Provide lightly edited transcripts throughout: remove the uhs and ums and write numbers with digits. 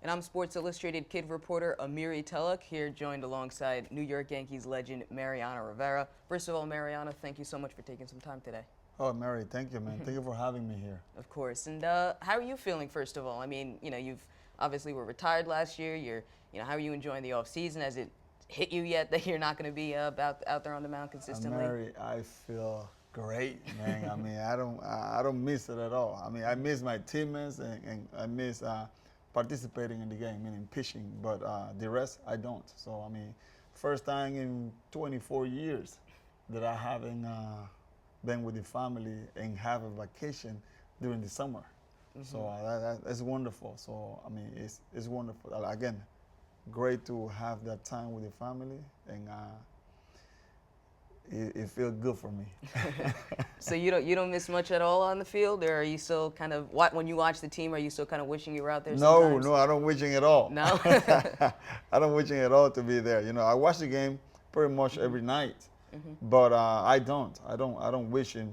And I'm Sports Illustrated kid reporter Amiri Tulloch, here joined alongside New York Yankees legend Mariano Rivera. First of all, Mariano, thank you so much for taking some time today. Oh, Mary, thank you, man. Thank you for having me here. Of course. And how are you feeling, first of all? I mean, you've obviously were retired last year. How are you enjoying the off season? Has it hit you yet that you're not going to be out there on the mound consistently? Mary, I feel great, man. I mean, I don't miss it at all. I mean, I miss my teammates and I miss participating in the game, meaning pitching. But the rest, I don't. So I mean, first time in 24 years that I haven't been with the family and have a vacation during the summer. So that's wonderful. So I mean, it's wonderful. Again, great to have that time with the family, and it feels good for me. So you don't miss much at all on the field, or are you still kind of when you watch the team? Are you still kind of wishing you were out there? Sometimes? No, I don't wishing at all. No, I don't wishing at all to be there. I watch the game pretty much every night, but I don't wishing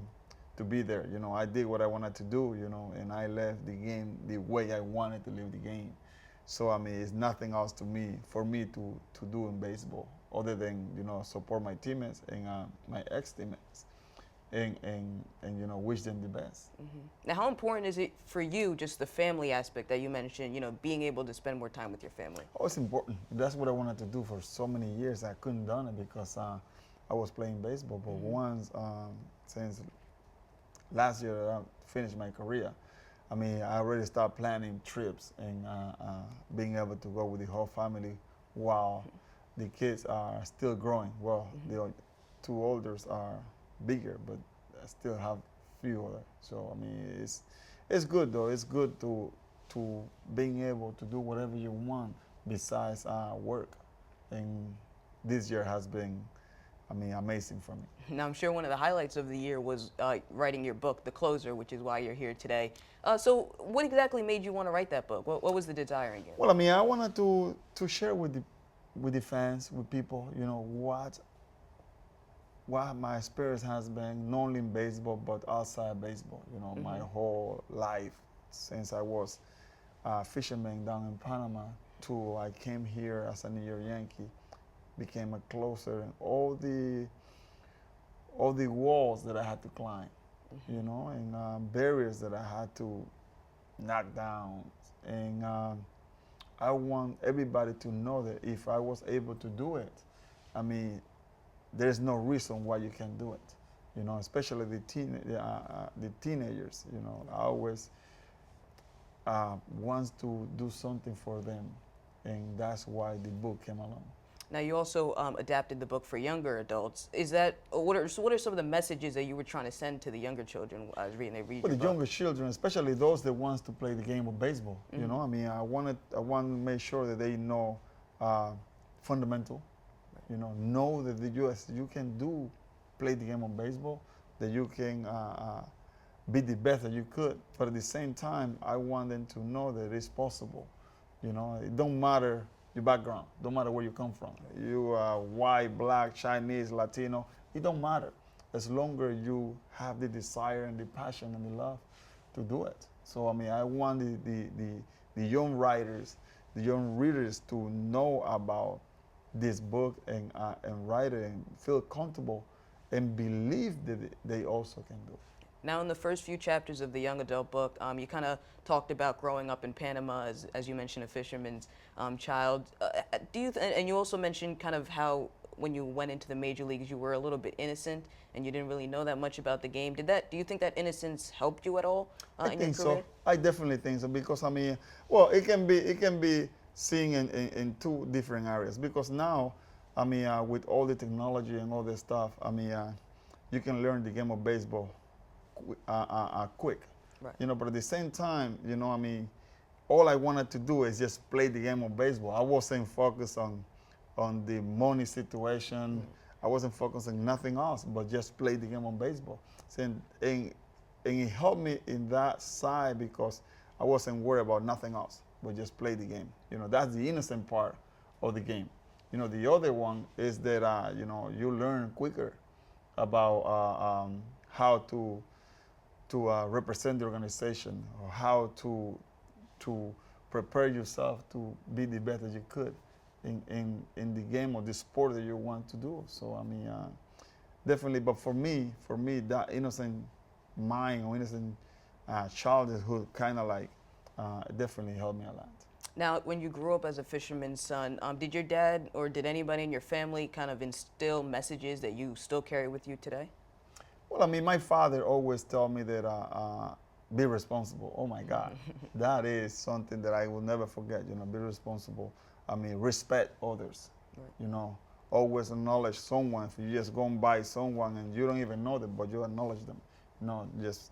to be there. I did what I wanted to do. And I left the game the way I wanted to leave the game. So I mean, it's nothing else for me to do in baseball other than support my teammates and my ex-teammates, and wish them the best. Now, how important is it for you, just the family aspect that you mentioned? Being able to spend more time with your family. Oh, it's important. That's what I wanted to do for so many years. I couldn't done it because I was playing baseball. But once since last year I finished my career, I mean, I already started planning trips and being able to go with the whole family while the kids are still growing. Well, the two olders are bigger, but I still have few other. So I mean, it's good though. It's good to being able to do whatever you want besides work. And this year has been, I mean, amazing for me. Now, I'm sure one of the highlights of the year was writing your book, The Closer, which is why you're here today. So what exactly made you want to write that book? What was the desire in you? Well, I mean, I wanted to share with the fans, with people, what my experience has been, not only in baseball, but outside baseball, my whole life since I was a fisherman down in Panama till I came here as a New York Yankee, became a closer, and all the walls that I had to climb, and barriers that I had to knock down. And I want everybody to know that if I was able to do it, I mean, there's no reason why you can't do it. Especially the teenagers. I always wants to do something for them, and that's why the book came along. Now, you also adapted the book for younger adults. What are some of the messages that you were trying to send to the younger children as they read For your the book? younger children, especially those that wants to play the game of baseball, I mean, I want to make sure that they know fundamental, know that you can play the game of baseball, that you can be the best that you could, but at the same time, I want them to know that it's possible. It don't matter your background, don't matter where you come from. You are white, black, Chinese, Latino, it don't matter. As long as you have the desire and the passion and the love to do it. So I mean, I want the young writers, the young readers to know about this book and write it and feel comfortable and believe that they also can do it. Now, in the first few chapters of the young adult book, you kind of talked about growing up in Panama, as you mentioned, a fisherman's child. And you also mentioned kind of how when you went into the major leagues, you were a little bit innocent and you didn't really know that much about the game. Do you think that innocence helped you at all in your career? I think so. I definitely think so, because I mean, well, it can be seen in two different areas, because now, I mean, with all the technology and all this stuff, I mean, you can learn the game of baseball quick, right. But at the same time, I mean, all I wanted to do is just play the game of baseball. I wasn't focused on the money situation. I wasn't focused on nothing else but just play the game of baseball. And it helped me in that side because I wasn't worried about nothing else but just play the game. That's the innocent part of the game. The other one is that you learn quicker about how to represent the organization, or how to prepare yourself to be the best that you could in the game or the sport that you want to do. So I mean, definitely. But for me, that innocent mind or innocent childhood kind of like definitely helped me a lot. Now, when you grew up as a fisherman's son, did your dad or did anybody in your family kind of instill messages that you still carry with you today? Well, I mean, my father always told me that be responsible. Oh my God, that is something that I will never forget. You know, be responsible. I mean, respect others. Right. You know, always acknowledge someone. If you just go by someone and you don't even know them, but you acknowledge them. You know, just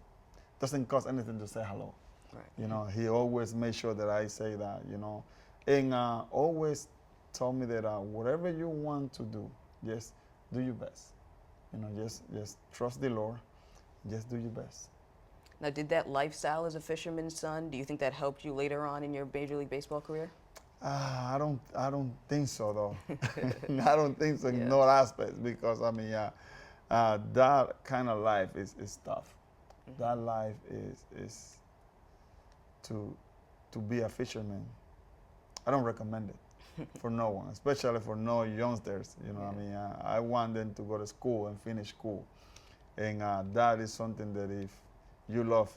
doesn't cost anything to say hello. Right. You know, he always made sure that I say that. You know, and always told me that whatever you want to do, just do your best. You know, just trust the Lord. Just do your best. Now, did that lifestyle as a fisherman's son, do you think that helped you later on in your Major League Baseball career? I don't think so though. I don't think so in Yeah. no aspects because I mean, that kind of life is tough. Mm-hmm. That life is to be a fisherman. I don't recommend it for no one, especially for no youngsters. You know, Yeah. I mean, I want them to go to school and finish school, and that is something that if you love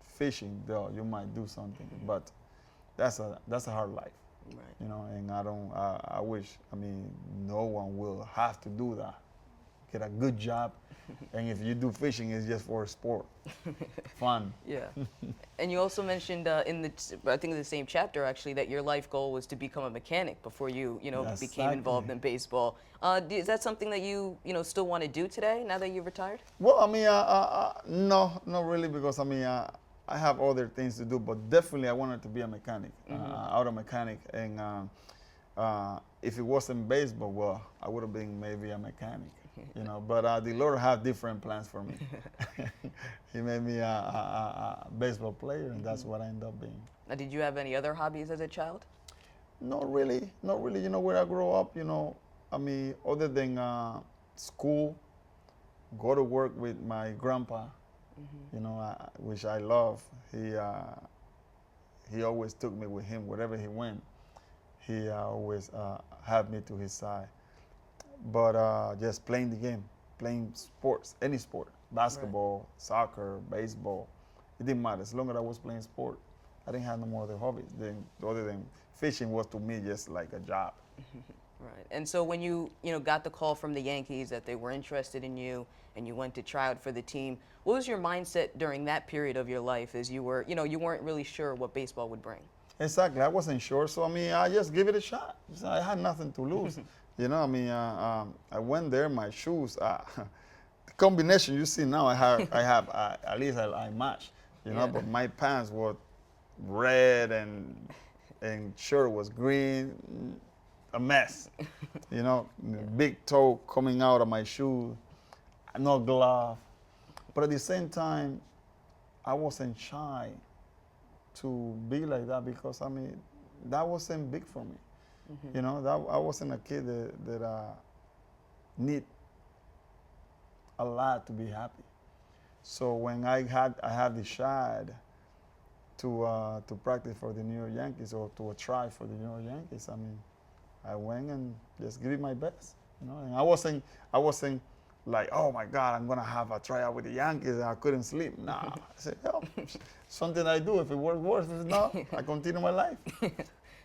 fishing, though, you might do something, but that's a hard life. Right. You know, and I wish, I mean, no one will have to do that. Get a good job, and if you do fishing, it's just for sport, fun. Yeah. And you also mentioned I think in the same chapter actually, that your life goal was to become a mechanic before you became involved in baseball. Is that something that you still want to do today now that you've retired? Well, I mean, no, not really, because I mean, I have other things to do, but definitely I wanted to be a mechanic, auto mechanic, and if it wasn't baseball, well, I would have been maybe a mechanic, you know. But the Lord had different plans for me. He made me a baseball player, and that's what I ended up being. Now, did you have any other hobbies as a child? Not really, not really. You know, where I grew up, you know, I mean, other than school, go to work with my grandpa, you know, which I love. He always took me with him wherever he went. He always had me to his side. But just playing the game, playing sports, any sport, basketball, soccer, baseball, it didn't matter. As long as I was playing sport, I didn't have no more other hobbies. Other than fishing was to me just like a job. Right. And so when you got the call from the Yankees that they were interested in you and you went to try out for the team, what was your mindset during that period of your life as you weren't really sure what baseball would bring? Exactly. I wasn't sure, so I mean, I just give it a shot. I had nothing to lose. You know, I mean, I went there. My shoes, the combination you see now, I have at least I match. You know, but my pants were red and shirt was green, a mess. You know, big toe coming out of my shoe, no glove. But at the same time, I wasn't shy to be like that because I mean, that wasn't big for me. You know, that I wasn't a kid that need a lot to be happy. So when I had the shot to practice for the New York Yankees or to try for the New York Yankees, I mean, I went and just give it my best. You know, and I wasn't like, oh my God, I'm gonna have a tryout with the Yankees and I couldn't sleep. Nah, I said, hell, something I do. If it works, if it's not, I continue my life.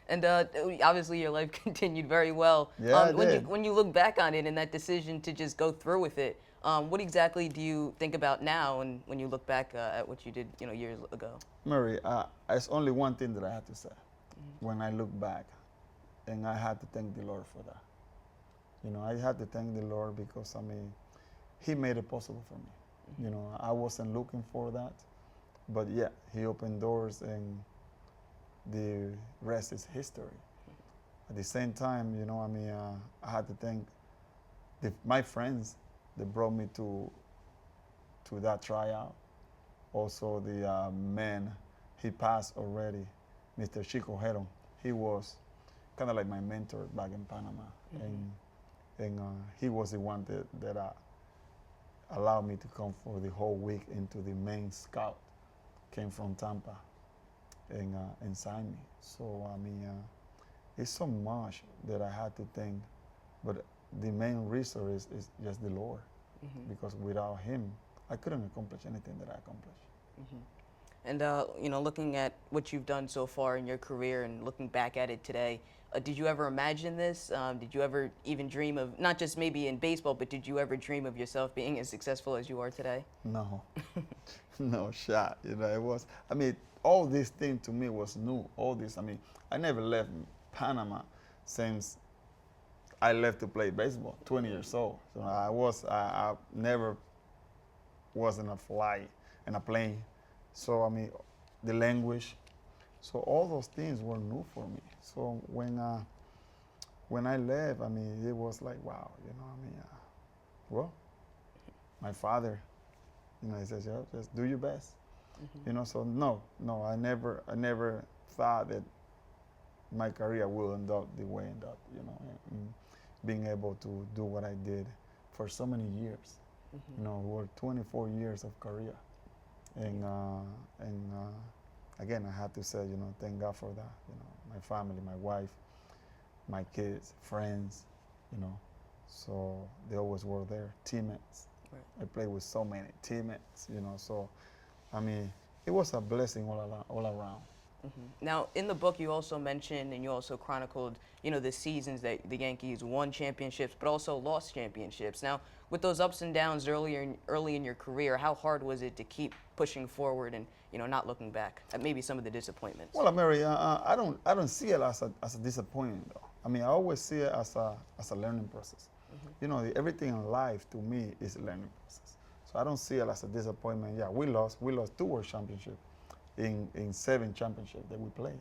And obviously your life continued very well. Yeah, when you look back on it and that decision to just go through with it, what exactly do you think about now and when you look back at what you did years ago? Mary, it's only one thing that I have to say when I look back, and I had to thank the Lord for that. You know, I had to thank the Lord because, I mean, He made it possible for me. You know, I wasn't looking for that, but yeah, He opened doors and the rest is history. At the same time, you know, I mean, I had to thank my friends that brought me to that tryout. Also, the man, he passed already, Mr. Chico Heron. He was kind of like my mentor back in Panama, and he was the one that allowed me to come for the whole week into the main scout. Came from Tampa, and sign me. So I mean, it's so much that I had to think, but the main reason is just the Lord, because without Him, I couldn't accomplish anything that I accomplished. And looking at what you've done so far in your career and looking back at it today, did you ever imagine this? Did you ever even dream of, not just maybe in baseball, but did you ever dream of yourself being as successful as you are today? No, no shot. It was. I mean, all this thing to me was new. All this. I mean, I never left Panama since I left to play baseball. 20 years old. So I never was in a flight in a plane. So I mean, the language. So all those things were new for me. So when I left, I mean, it was like, wow. I mean, well, my father, he says, yeah, just do your best. So no, I never thought that my career will end up the way it ended up, and being able to do what I did for so many years. We're 24 years of career. And again, I have to say, thank God for that. My family, my wife, my kids, friends, so they always were there. Teammates. Right. I played with so many teammates, so I mean, it was a blessing all around. Now, in the book, you also mentioned and you also chronicled, the seasons that the Yankees won championships, but also lost championships. Now, with those ups and downs early in your career, how hard was it to keep pushing forward and not looking back at maybe some of the disappointments? Well, Amiri, I don't see it as a disappointment though. I mean, I always see it as a learning process. Everything in life to me is a learning process. So I don't see it as a disappointment. Yeah, we lost 2 World Championships in 7 championships that we played.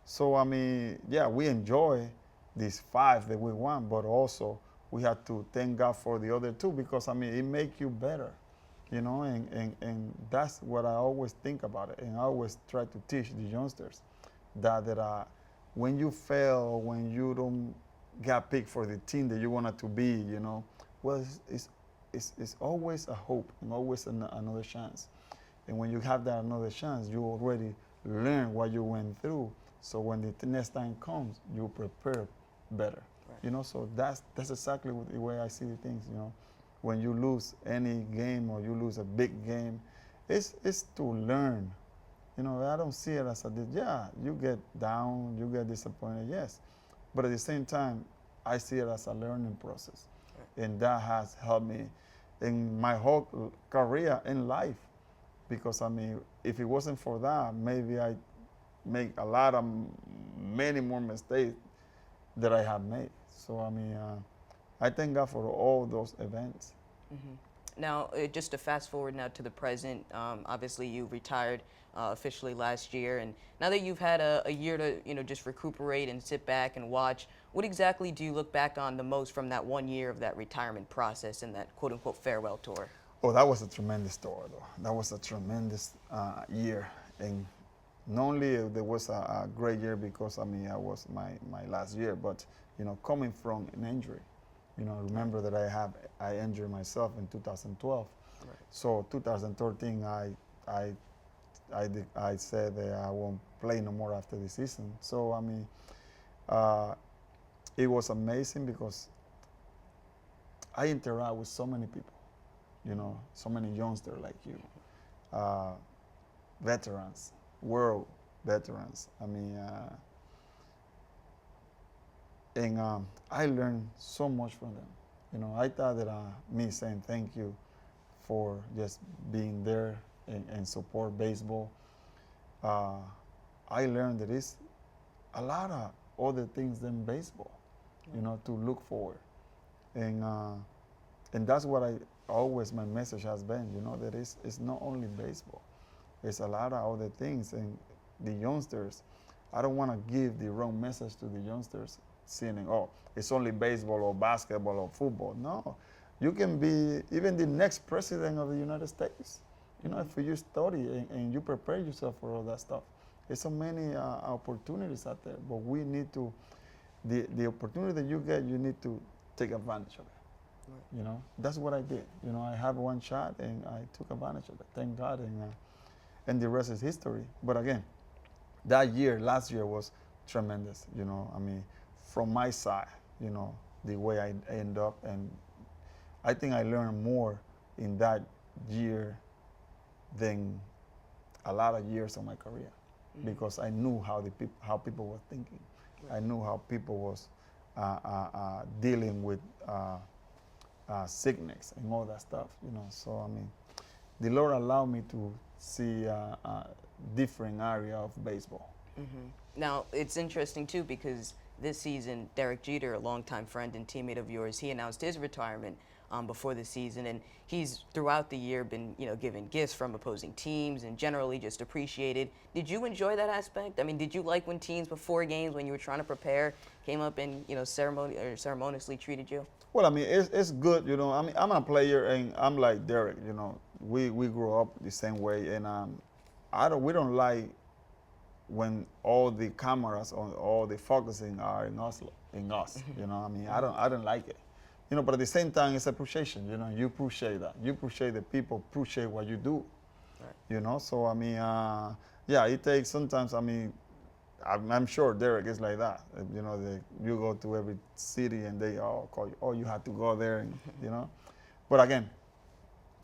So I mean, yeah, we enjoy these 5 that we won, but also we have to thank God for the other 2, because I mean, it makes you better, and that's what I always think about it, and I always try to teach the youngsters that when you fail, when you don't get picked for the team that you wanted to be, well, it's always a hope and always another chance. And when you have that another chance, you already learn what you went through. So when the next time comes, you prepare better. Right. So that's exactly the way I see the things. When you lose any game or you lose a big game, it's to learn. I don't see it as yeah, you get down, you get disappointed, yes. But at the same time, I see it as a learning process. Right. And that has helped me in my whole career in life. Because I mean, if it wasn't for that, maybe I make many more mistakes that I have made. So I mean, I thank God for all those events. Now, just to fast forward now to the present, obviously you retired officially last year, and now that you've had a year to just recuperate and sit back and watch, what exactly do you look back on the most from that 1 year of that retirement process and that quote-unquote farewell tour? Oh, that was a tremendous tour, though. That was a tremendous year, and not only there was a great year because I mean I was my last year, but coming from an injury, remember that I injured myself in 2012. Right. So 2013 I said that I won't play no more after the season. So I mean, it was amazing because I interact with so many people. So many youngsters like you, veterans, world veterans. I mean, and I learned so much from them. I thought that me saying thank you for just being there and support baseball, I learned that it's a lot of other things than baseball, to look forward. And that's what always my message has been, that it's not only baseball. It's a lot of other things. And the youngsters, I don't want to give the wrong message to the youngsters, saying, oh, it's only baseball or basketball or football. No, you can be even the next president of the United States, if you study and you prepare yourself for all that stuff. There's so many opportunities out there, but we need to, the opportunity that you get, you need to take advantage of it. Right. That's what I did. I have one shot and I took advantage of it. Thank God, and the rest is history. But again, that year, last year was tremendous. You know, I mean, from my side, you know, the way I end up, and I think I learned more in that year than a lot of years of my career, because I knew how people were thinking. Right. I knew how people was dealing with sickness and all that stuff. You know, so I mean, the Lord allowed me to see a different area of baseball. Now, it's interesting, too, because this season, Derek Jeter, a longtime friend and teammate of yours, he announced his retirement before the season, and he's throughout the year been, you know, given gifts from opposing teams and generally just appreciated. Did you enjoy that aspect? I mean, did you like when teams before games, when you were trying to prepare, came up and, you know, ceremoniously treated you? Well, I mean, it's good, you know. I mean, I'm a player, and I'm like Derek, you know. We grew up the same way, and we don't like when all the cameras on all the focusing are in us, you know. I mean, I don't like it, you know. But at the same time, it's appreciation, you know. You appreciate that. You appreciate the people appreciate what you do, right. You know. So I mean, yeah, it takes sometimes. I mean, I'm sure Derek is like that. You know, you go to every city and they all call you. Oh, you have to go there, and, you know. But again,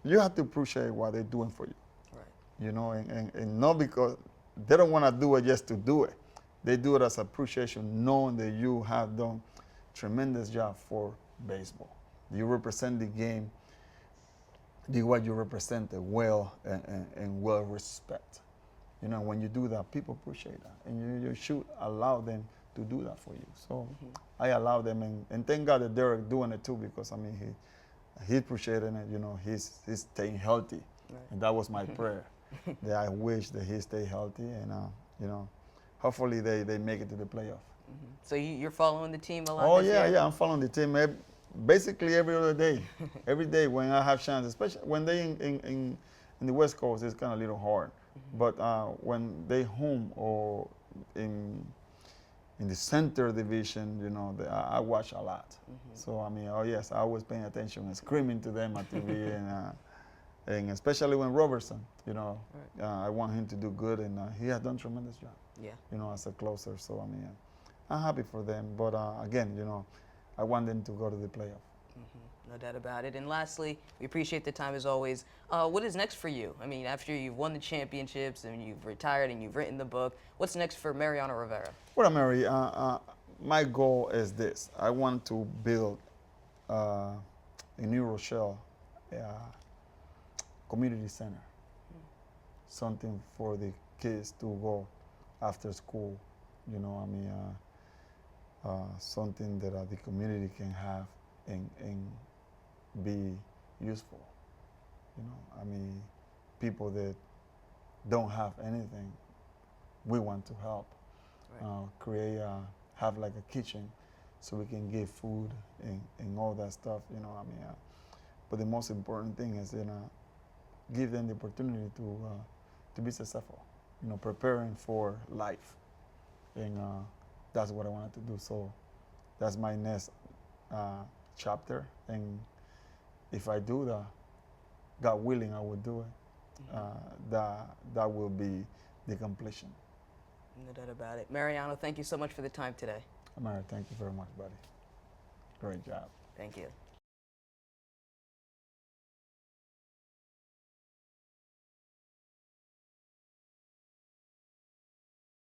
you have to appreciate what they're doing for you, right. You know, and not because they don't want to do it just to do it. They do it as appreciation, knowing that you have done tremendous job for baseball. You represent the game, the way you represent it well and well respect. You know, when you do that, people appreciate that, and you should allow them to do that for you. So I allow them, and thank God that Derek doing it too, because I mean he appreciated it. You know, he's staying healthy, right. And that was my prayer. That I wish that he stay healthy, and you know, hopefully they make it to the playoff. So you're following the team a lot? Oh this yeah, year? yeah, I'm following the team basically every other day. Every day when I have chance, especially when they in the West Coast, it's kind of a little hard. But when they home or in the center division, you know, I watch a lot. So I mean, oh yes, I was paying attention and screaming to them at TV, and especially when Robertson, you know, right. I want him to do good, and he has done a tremendous job. Yeah. You know, as a closer. So I mean, I'm happy for them. But again, you know, I want them to go to the playoff. No doubt about it. And lastly, we appreciate the time as always. What is next for you? I mean, after you've won the championships and you've retired and you've written the book, what's next for Mariano Rivera? Well, Mary, my goal is this. I want to build in New Rochelle community center, something for the kids to go after school. You know, I mean, something that the community can have and be useful. You know, I mean, people that don't have anything, we want to help. Right. Have like a kitchen so we can give food and all that stuff, you know, I mean, but the most important thing is, you know, give them the opportunity to be successful, you know, preparing for life. And that's what I wanted to do. So that's my next chapter. And if I do that, God willing, I will do it. That will be the completion. No doubt about it. Mariano, thank you so much for the time today. Amara, thank you very much, buddy. Great job. Thank you.